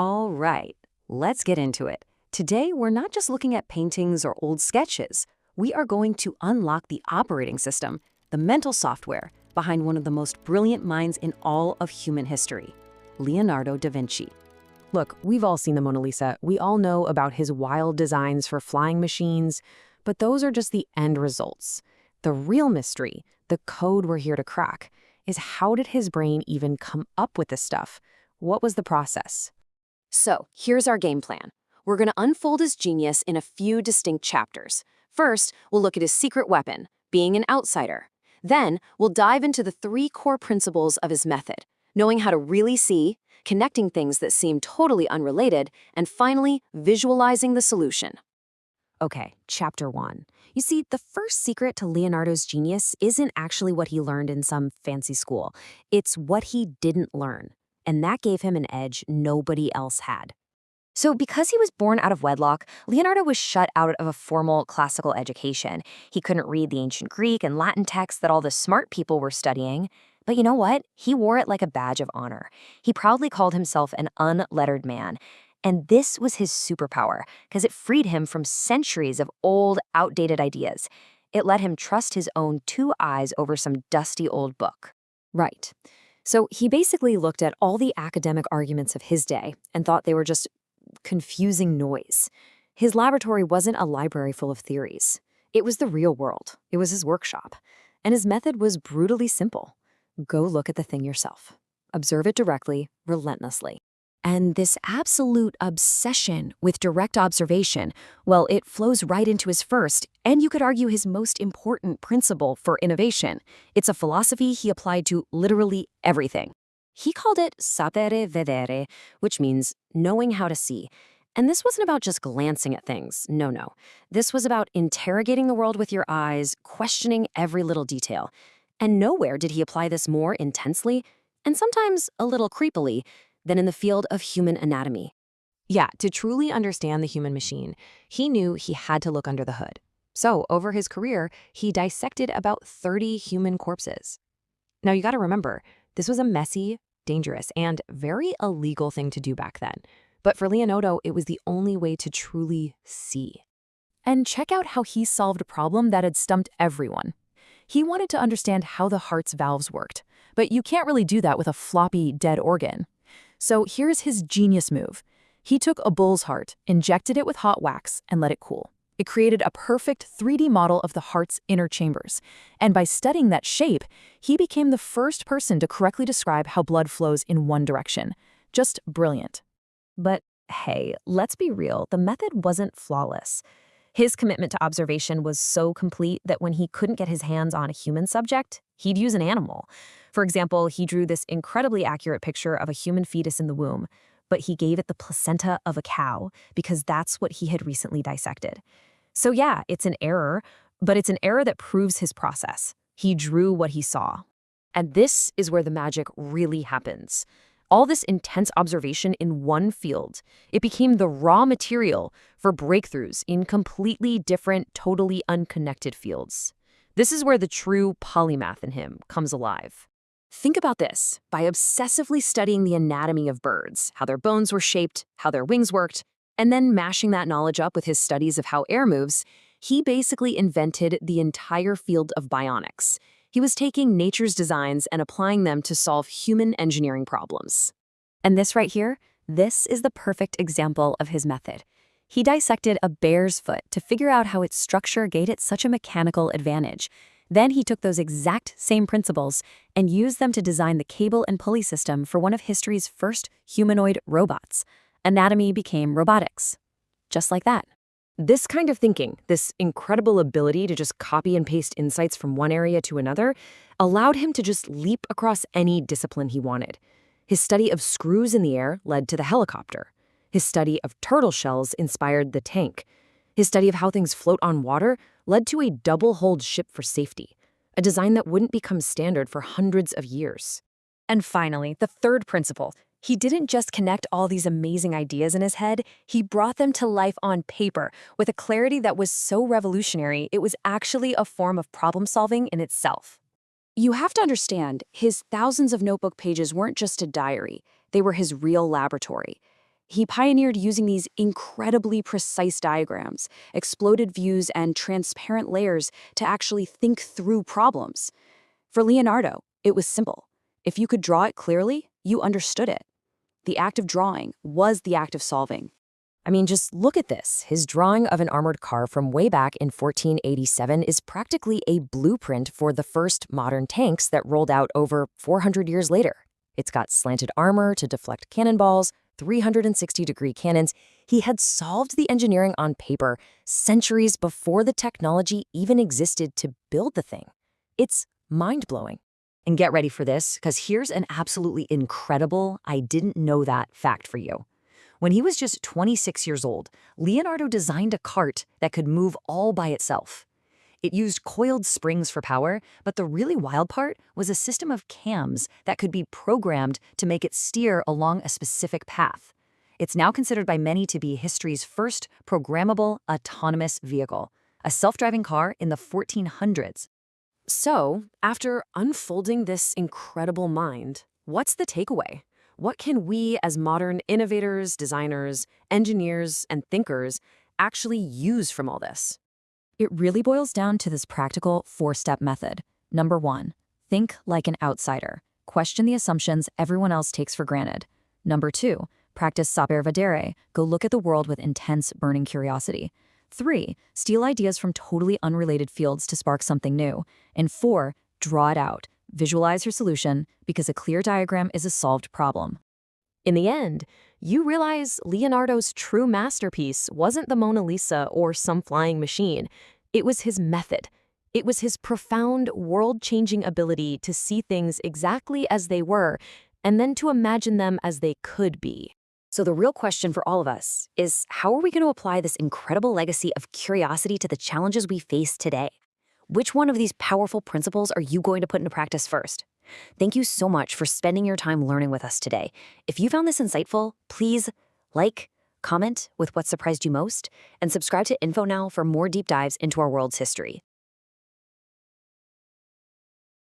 All right, let's get into it. Today, we're not just looking at paintings or old sketches. We are going to unlock the operating system, the mental software behind one of the most brilliant minds in all of human history, Leonardo da Vinci. Look, we've all seen the Mona Lisa. We all know about his wild designs for flying machines, but those are just the end results. The real mystery, the code we're here to crack, is how did his brain even come up with this stuff? What was the process? So, here's our game plan. We're going to unfold his genius in a few distinct chapters. First, we'll look at his secret weapon, being an outsider. Then, we'll dive into the 3 core principles of his method, knowing how to really see, connecting things that seem totally unrelated, and finally, visualizing the solution. Okay, chapter 1. You see, the first secret to Leonardo's genius isn't actually what he learned in some fancy school. It's what he didn't learn. And that gave him an edge nobody else had. So because he was born out of wedlock, Leonardo was shut out of a formal classical education. He couldn't read the ancient Greek and Latin texts that all the smart people were studying. But you know what? He wore it like a badge of honor. He proudly called himself an unlettered man. And this was his superpower, because it freed him from centuries of old, outdated ideas. It let him trust his own 2 eyes over some dusty old book. Right. So he basically looked at all the academic arguments of his day and thought they were just confusing noise. His laboratory wasn't a library full of theories. It was the real world. It was his workshop. And his method was brutally simple. Go look at the thing yourself. Observe it directly, relentlessly. And this absolute obsession with direct observation, well, it flows right into his first, and you could argue his most important principle for innovation. It's a philosophy he applied to literally everything. He called it Saper Vedere, which means knowing how to see. And this wasn't about just glancing at things. No. This was about interrogating the world with your eyes, questioning every little detail. And nowhere did he apply this more intensely, and sometimes a little creepily, than in the field of human anatomy. Yeah, to truly understand the human machine, he knew he had to look under the hood. So, over his career, he dissected about 30 human corpses. Now, you got to remember, this was a messy, dangerous, and very illegal thing to do back then. But for Leonardo, it was the only way to truly see. And check out how he solved a problem that had stumped everyone. He wanted to understand how the heart's valves worked, but you can't really do that with a floppy, dead organ. So here's his genius move. He took a bull's heart, injected it with hot wax, and let it cool. It created a perfect 3D model of the heart's inner chambers. And by studying that shape, he became the first person to correctly describe how blood flows in one direction. Just brilliant. But hey, let's be real, the method wasn't flawless. His commitment to observation was so complete that when he couldn't get his hands on a human subject, he'd use an animal. For example, he drew this incredibly accurate picture of a human fetus in the womb, but he gave it the placenta of a cow because that's what he had recently dissected. So yeah, it's an error, but it's an error that proves his process. He drew what he saw. And this is where the magic really happens. All this intense observation in one field, it became the raw material for breakthroughs in completely different, totally unconnected fields. This is where the true polymath in him comes alive. Think about this. By obsessively studying the anatomy of birds, how their bones were shaped, how their wings worked, and then mashing that knowledge up with his studies of how air moves, he basically invented the entire field of bionics. He was taking nature's designs and applying them to solve human engineering problems. And this right here, this is the perfect example of his method. He dissected a bear's foot to figure out how its structure gave it such a mechanical advantage. Then he took those exact same principles and used them to design the cable and pulley system for one of history's first humanoid robots. Anatomy became robotics. Just like that. This kind of thinking, this incredible ability to just copy and paste insights from one area to another, allowed him to just leap across any discipline he wanted. His study of screws in the air led to the helicopter. His study of turtle shells inspired the tank. His study of how things float on water led to a double-hulled ship for safety, a design that wouldn't become standard for hundreds of years. And finally, the third principle. He didn't just connect all these amazing ideas in his head, he brought them to life on paper with a clarity that was so revolutionary it was actually a form of problem-solving in itself. You have to understand, his thousands of notebook pages weren't just a diary, they were his real laboratory. He pioneered using these incredibly precise diagrams, exploded views, and transparent layers to actually think through problems. For Leonardo, it was simple. If you could draw it clearly, you understood it. The act of drawing was the act of solving. I mean, just look at this. His drawing of an armored car from way back in 1487 is practically a blueprint for the first modern tanks that rolled out over 400 years later. It's got slanted armor to deflect cannonballs, 360-degree cannons. He had solved the engineering on paper centuries before the technology even existed to build the thing. It's mind-blowing. And get ready for this, because here's an absolutely incredible I didn't know that fact for you. When he was just 26 years old, Leonardo designed a cart that could move all by itself. It used coiled springs for power, but the really wild part was a system of cams that could be programmed to make it steer along a specific path. It's now considered by many to be history's first programmable autonomous vehicle, a self-driving car in the 1400s. So, after unfolding this incredible mind, what's the takeaway? What can we as modern innovators, designers, engineers, and thinkers actually use from all this? It really boils down to this practical 4-step method. Number 1, think like an outsider. Question the assumptions everyone else takes for granted. Number 2, practice Saper Vedere. Go look at the world with intense, burning curiosity. 3, steal ideas from totally unrelated fields to spark something new. And 4, draw it out. Visualize your solution, because a clear diagram is a solved problem. In the end, you realize Leonardo's true masterpiece wasn't the Mona Lisa or some flying machine. It was his method. It was his profound, world-changing ability to see things exactly as they were, and then to imagine them as they could be. So the real question for all of us is, how are we going to apply this incredible legacy of curiosity to the challenges we face today? Which one of these powerful principles are you going to put into practice first? Thank you so much for spending your time learning with us today. If you found this insightful, please like, comment with what surprised you most, and subscribe to InfoNow for more deep dives into our world's history.